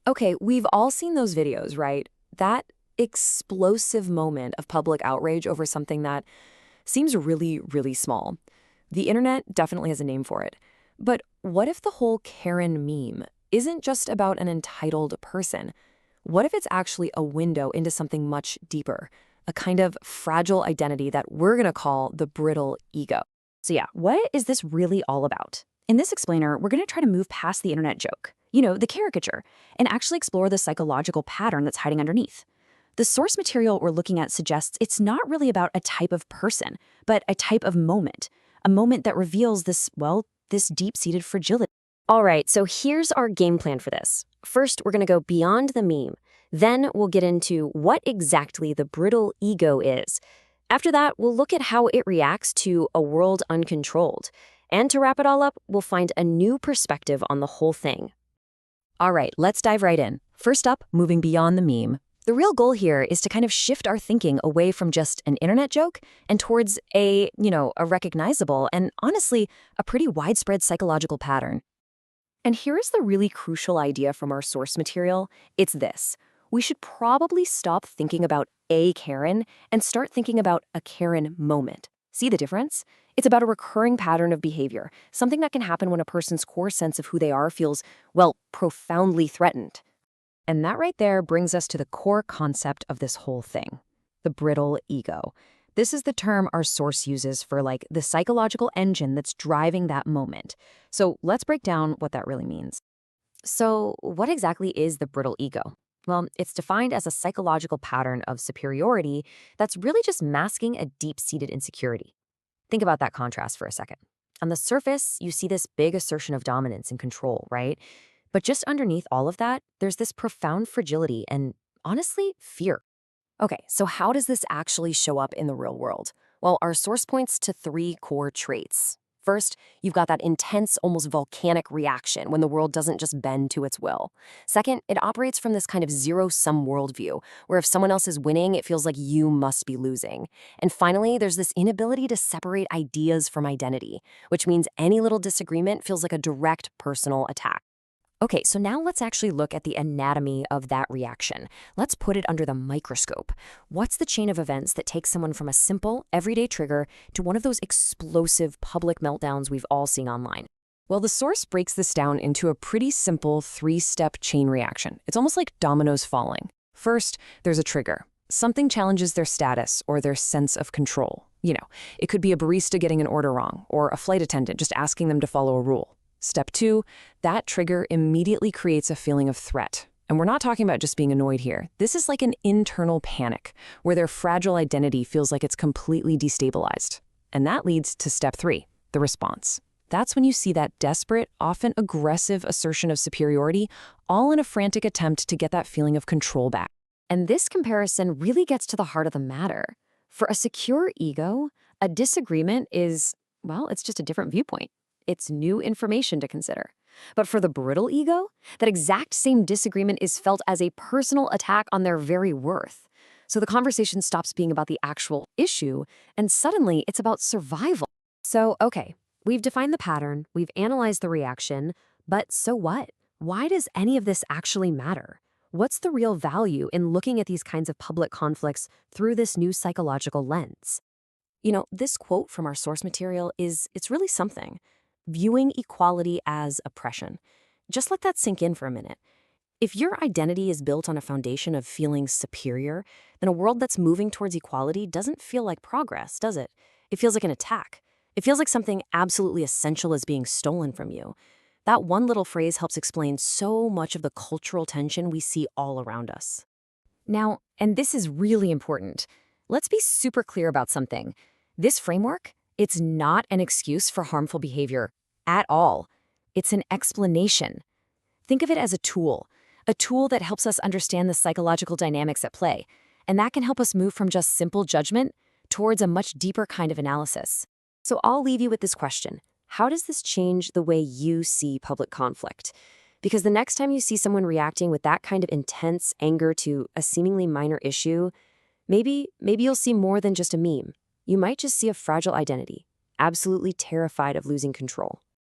Okay, we've all seen those videos, right? That explosive moment of public outrage over something that seems really, really small. The internet definitely has a name for it. But what if the whole Karen meme isn't just about an entitled person? What if it's actually a window into something much deeper, a kind of fragile identity that we're going to call the brittle ego? So yeah, what is this really all about? In this explainer, we're going to try to move past the internet joke, the caricature, and actually explore the psychological pattern that's hiding underneath. The source material we're looking at suggests it's not really about a type of person, but a type of moment, a moment that reveals this deep-seated fragility. All right, so here's our game plan for this. First, we're going to go beyond the meme. Then we'll get into what exactly the brittle ego is. After that, we'll look at how it reacts to a world uncontrolled. And to wrap it all up, we'll find a new perspective on the whole thing. All right, let's dive right in. First up, moving beyond the meme. The real goal here is to kind of shift our thinking away from just an internet joke and towards a recognizable and honestly, a pretty widespread psychological pattern. And here's the really crucial idea from our source material. It's this. We should probably stop thinking about a Karen and start thinking about a Karen moment. See the difference? It's about a recurring pattern of behavior, something that can happen when a person's core sense of who they are feels, profoundly threatened. And that right there brings us to the core concept of this whole thing, the brittle ego. This is the term our source uses for the psychological engine that's driving that moment. So let's break down what that really means. So what exactly is the brittle ego? Well, it's defined as a psychological pattern of superiority that's really just masking a deep-seated insecurity. Think about that contrast for a second. On the surface, you see this big assertion of dominance and control, right? But just underneath all of that, there's this profound fragility and, honestly, fear. Okay, so how does this actually show up in the real world? Well, our source points to 3 core traits. First, you've got that intense, almost volcanic reaction when the world doesn't just bend to its will. Second, it operates from this kind of zero-sum worldview, where if someone else is winning, it feels like you must be losing. And finally, there's this inability to separate ideas from identity, which means any little disagreement feels like a direct personal attack. Okay, so now let's actually look at the anatomy of that reaction. Let's put it under the microscope. What's the chain of events that takes someone from a simple, everyday trigger to one of those explosive public meltdowns we've all seen online? Well, the source breaks this down into a pretty simple 3-step chain reaction. It's almost like dominoes falling. First, there's a trigger. Something challenges their status or their sense of control. It could be a barista getting an order wrong or a flight attendant just asking them to follow a rule. Step 2, that trigger immediately creates a feeling of threat. And we're not talking about just being annoyed here. This is like an internal panic, where their fragile identity feels like it's completely destabilized. And that leads to step 3, the response. That's when you see that desperate, often aggressive assertion of superiority, all in a frantic attempt to get that feeling of control back. And this comparison really gets to the heart of the matter. For a secure ego, a disagreement is, it's just a different viewpoint. It's new information to consider. But for the brittle ego, that exact same disagreement is felt as a personal attack on their very worth. So the conversation stops being about the actual issue, and suddenly it's about survival. So, okay, we've defined the pattern, we've analyzed the reaction, but so what? Why does any of this actually matter? What's the real value in looking at these kinds of public conflicts through this new psychological lens? This quote from our source material it's really something. Viewing equality as oppression. Just let that sink in for a minute. If your identity is built on a foundation of feeling superior, then a world that's moving towards equality doesn't feel like progress, does it? It feels like an attack. It feels like something absolutely essential is being stolen from you. That one little phrase helps explain so much of the cultural tension we see all around us. Now, and this is really important, let's be super clear about something. This framework, it's not an excuse for harmful behavior at all. It's an explanation. Think of it as a tool that helps us understand the psychological dynamics at play, and that can help us move from just simple judgment towards a much deeper kind of analysis. So I'll leave you with this question. How does this change the way you see public conflict? Because the next time you see someone reacting with that kind of intense anger to a seemingly minor issue, maybe you'll see more than just a meme. You might just see a fragile identity, absolutely terrified of losing control.